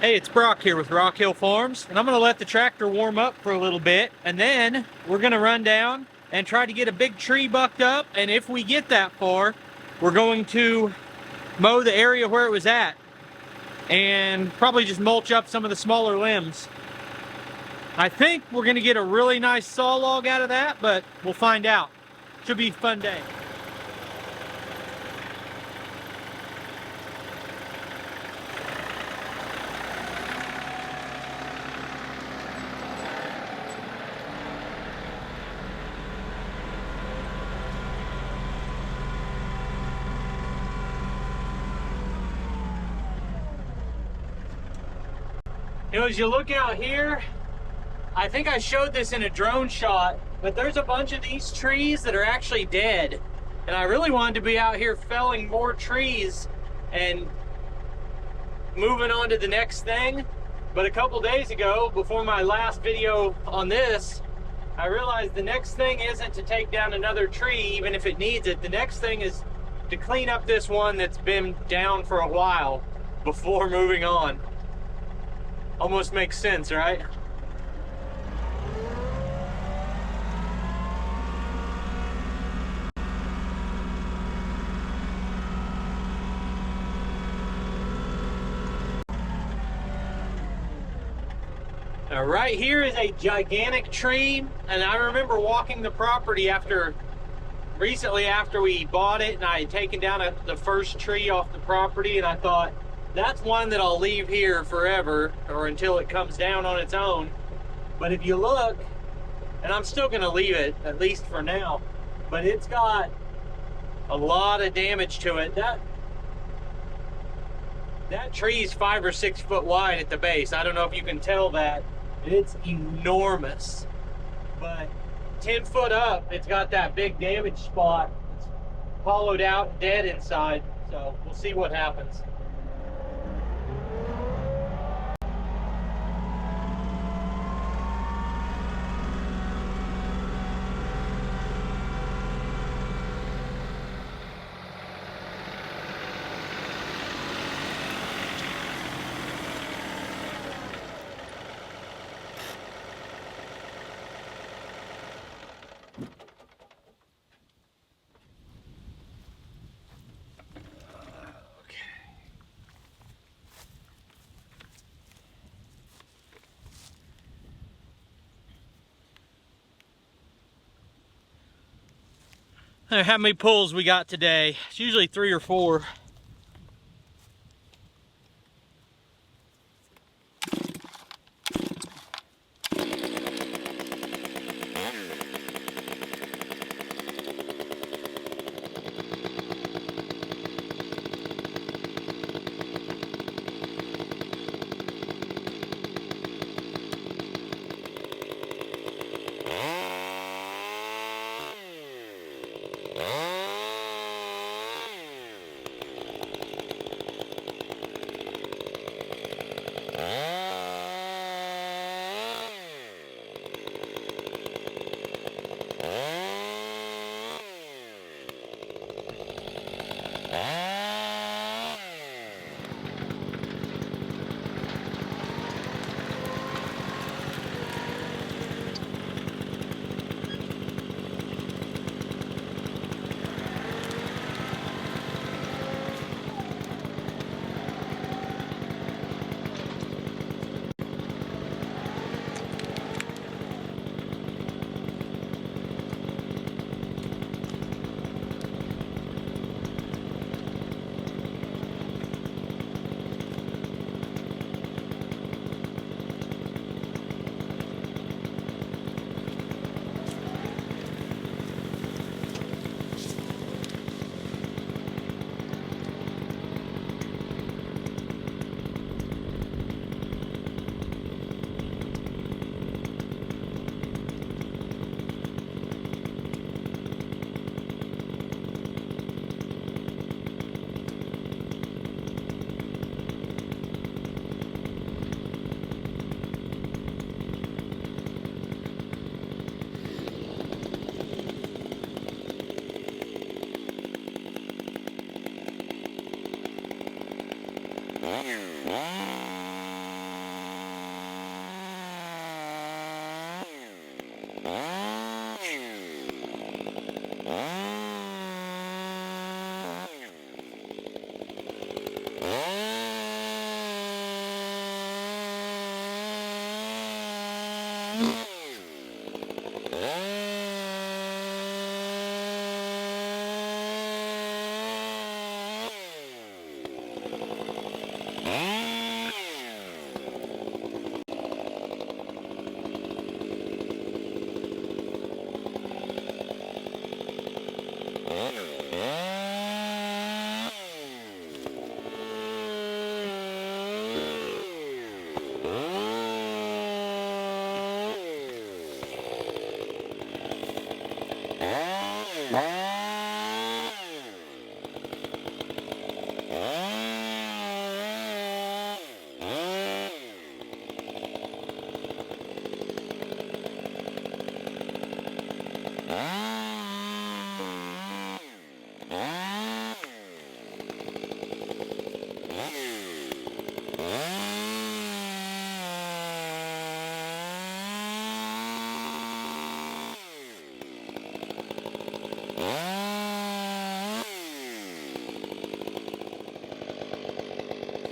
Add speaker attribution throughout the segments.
Speaker 1: Hey, it's Brock here with Rock Hill Farms, and I'm going to let the tractor warm up for a little bit, and then we're going to run down and try to get a big tree bucked up, and if we get that far, we're going to mow the area where it was at, and probably just mulch up some of the smaller limbs. I think we're going to get a really nice saw log out of that, but we'll find out. Should be a fun day. You know, as you look out here, I think I showed this in a drone shot, but there's a bunch of these trees that are actually dead. And I really wanted to be out here felling more trees and moving on to the next thing. But a couple days ago, before my last video on this, I realized the next thing isn't to take down another tree, even if it needs it. The next thing is to clean up this one that's been down for a while before moving on. Almost makes sense, right? Now, right here is a gigantic tree, and I remember walking the property recently after we bought it, and I had taken down the first tree off the property, and I thought, that's one that I'll leave here forever, or until it comes down on its own. But if you look, and I'm still gonna leave it, at least for now, but it's got a lot of damage to it. That tree's 5 or 6 foot wide at the base. I don't know if you can tell that. It's enormous. But 10 foot up, it's got that big damage spot. It's hollowed out, dead inside. So we'll see what happens. How many pulls we got today? It's usually 3 or 4.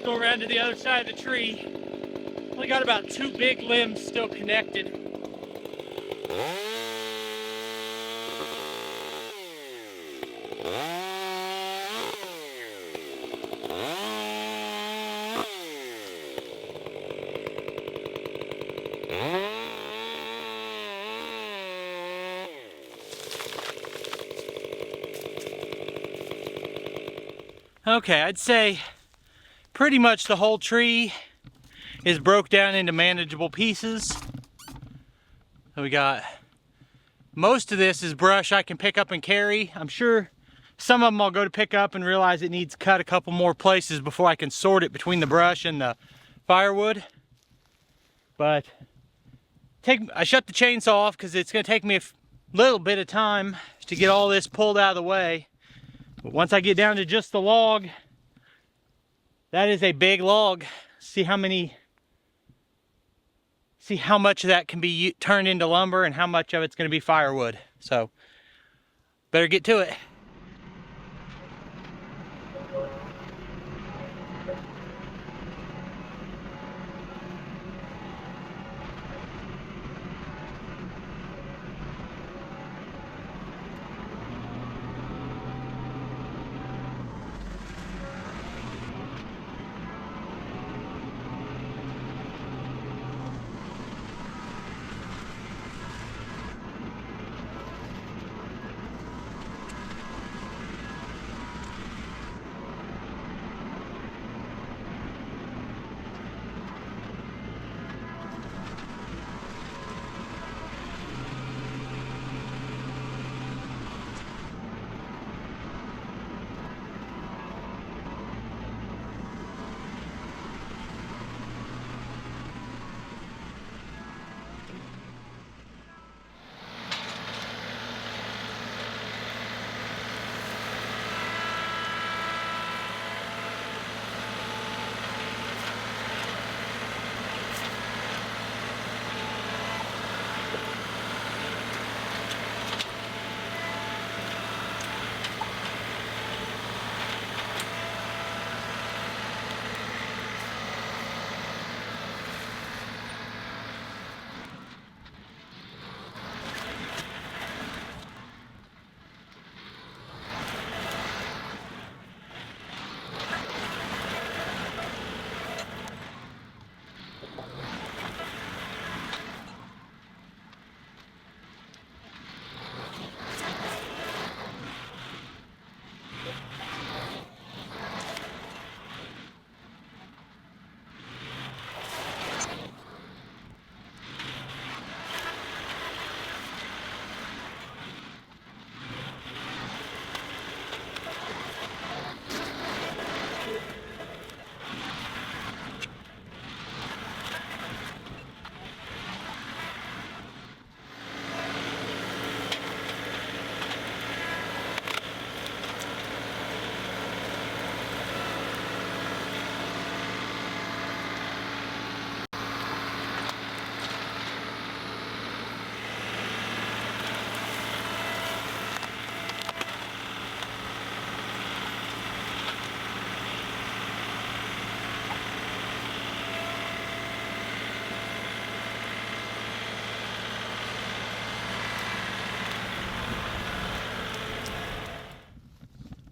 Speaker 1: Go around to the other side of the tree. Only got about 2 big limbs still connected. Okay, I'd say pretty much the whole tree is broke down into manageable pieces. So we got most of this is brush I can pick up and carry. I'm sure some of them I'll go to pick up and realize it needs cut a couple more places before I can sort it between the brush and the firewood. But I shut the chainsaw off because it's going to take me a little bit of time to get all this pulled out of the way. But once I get down to just the log, that is a big log. See how much of that can be turned into lumber and how much of it's going to be firewood. So, better get to it.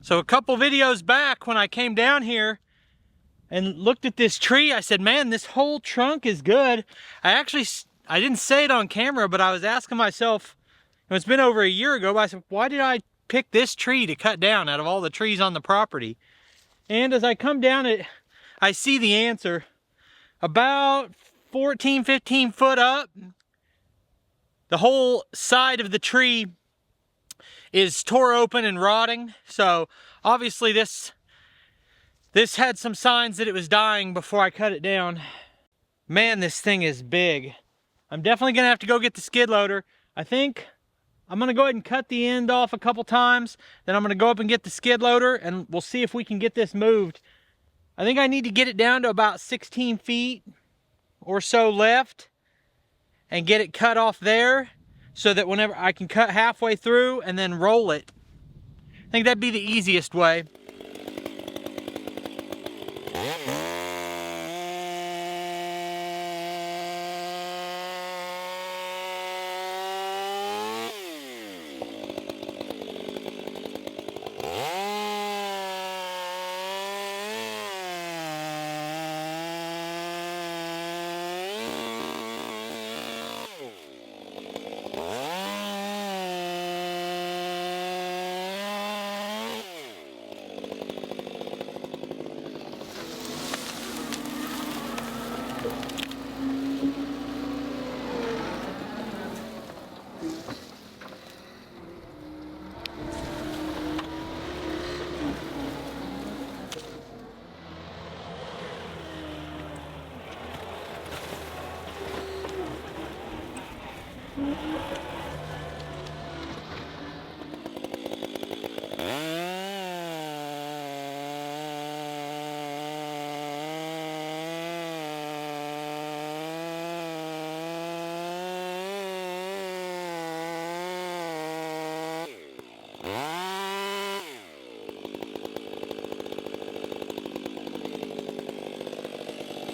Speaker 1: So a couple videos back when I came down here and looked at this tree, I said, man, this whole trunk is good. I didn't say it on camera, but I was asking myself, it's been over a year ago, but I said, why did I pick this tree to cut down out of all the trees on the property? And as I come down it, I see the answer. About 14, 15 foot up, the whole side of the tree is tore open and rotting. So obviously this had some signs that it was dying before I cut it down. Man, this thing is big. I'm definitely gonna have to go get the skid loader. I think I'm gonna go ahead and cut the end off a couple times. Then I'm gonna go up and get the skid loader and we'll see if we can get this moved. I think I need to get it down to about 16 feet or so left and get it cut off there, so that whenever I can cut halfway through and then roll it I think that'd be the easiest way.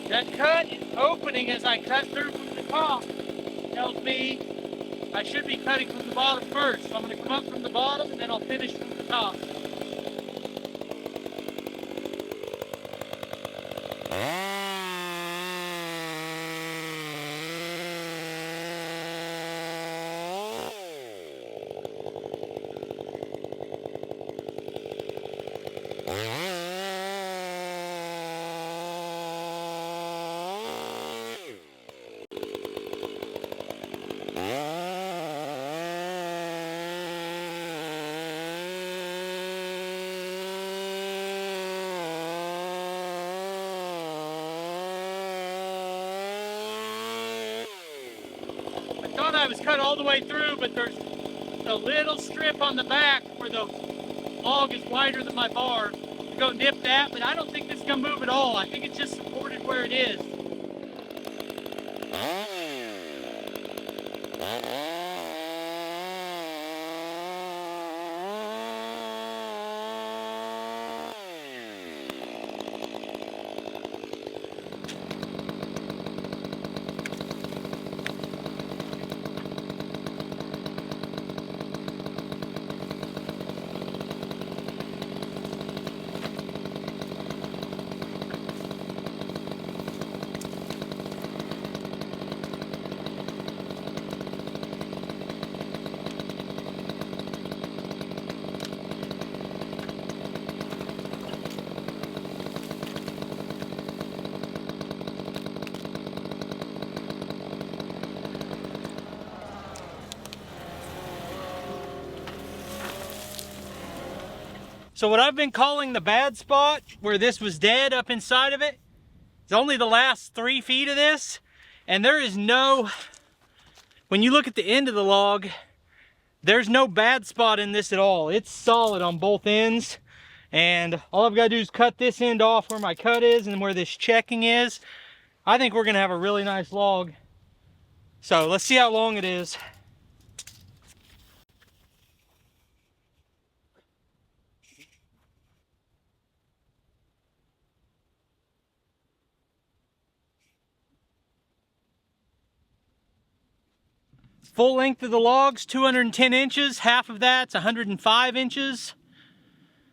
Speaker 1: That cut is opening as I cut through from the top. Tells me I should be cutting from the bottom first. So I'm going to come up from the bottom and then I'll finish from the top. I was cut all the way through, but there's a little strip on the back where the log is wider than my bar. To go nip that, but I don't think this is gonna move at all. I think it's just supported where it is. So what I've been calling the bad spot, where this was dead up inside of it, is only the last 3 feet of this. And there is no, when you look at the end of the log, there's no bad spot in this at all. It's solid on both ends. And all I've got to do is cut this end off where my cut is and where this checking is. I think we're going to have a really nice log. So let's see how long it is. Full length of the log's 210 inches. Half of that's 105 inches,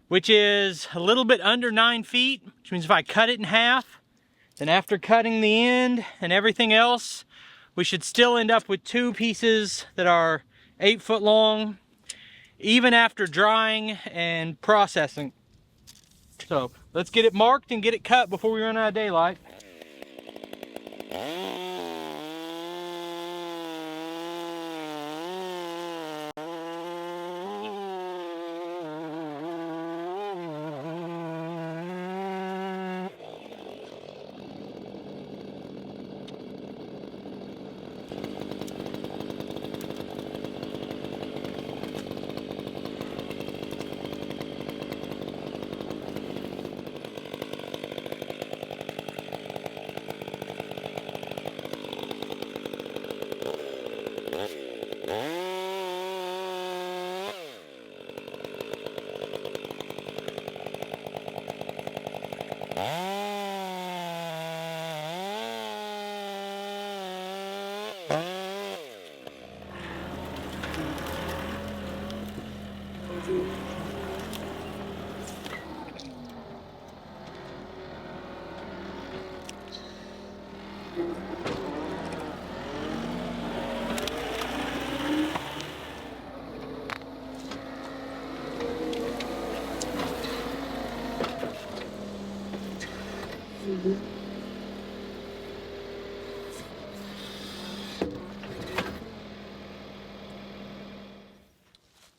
Speaker 1: which is a little bit under 9 feet, which means if I cut it in half, then after cutting the end and everything else, we should still end up with 2 pieces that are 8 foot long, even after drying and processing. So let's get it marked and get it cut before we run out of daylight.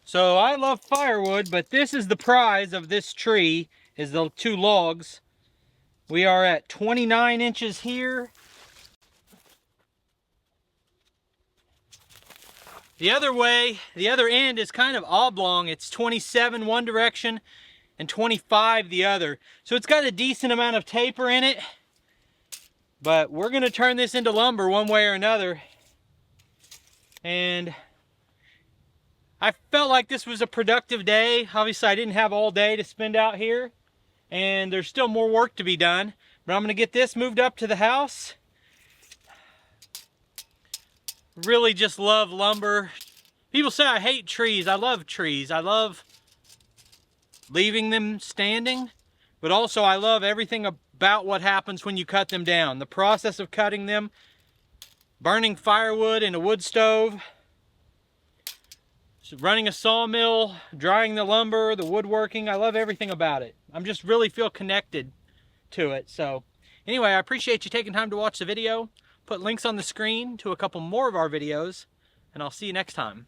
Speaker 1: So I love firewood, but this is the prize of this tree, is the 2 logs. We are at 29 inches here. The other way, the other end is kind of oblong. It's 27 one direction and 25 the other. So it's got a decent amount of taper in it, but we're gonna turn this into lumber one way or another. And I felt like this was a productive day. Obviously I didn't have all day to spend out here, and there's still more work to be done, but I'm gonna get this moved up to the house. Really just love lumber. People say I hate trees. I love trees. I love leaving them standing, but also I love everything about what happens when you cut them down. The process of cutting them, burning firewood in a wood stove, running a sawmill, drying the lumber, the woodworking. I love everything about it. I'm just really feel connected to it. So anyway, I appreciate you taking time to watch the video. Put links on the screen to a couple more of our videos, and I'll see you next time.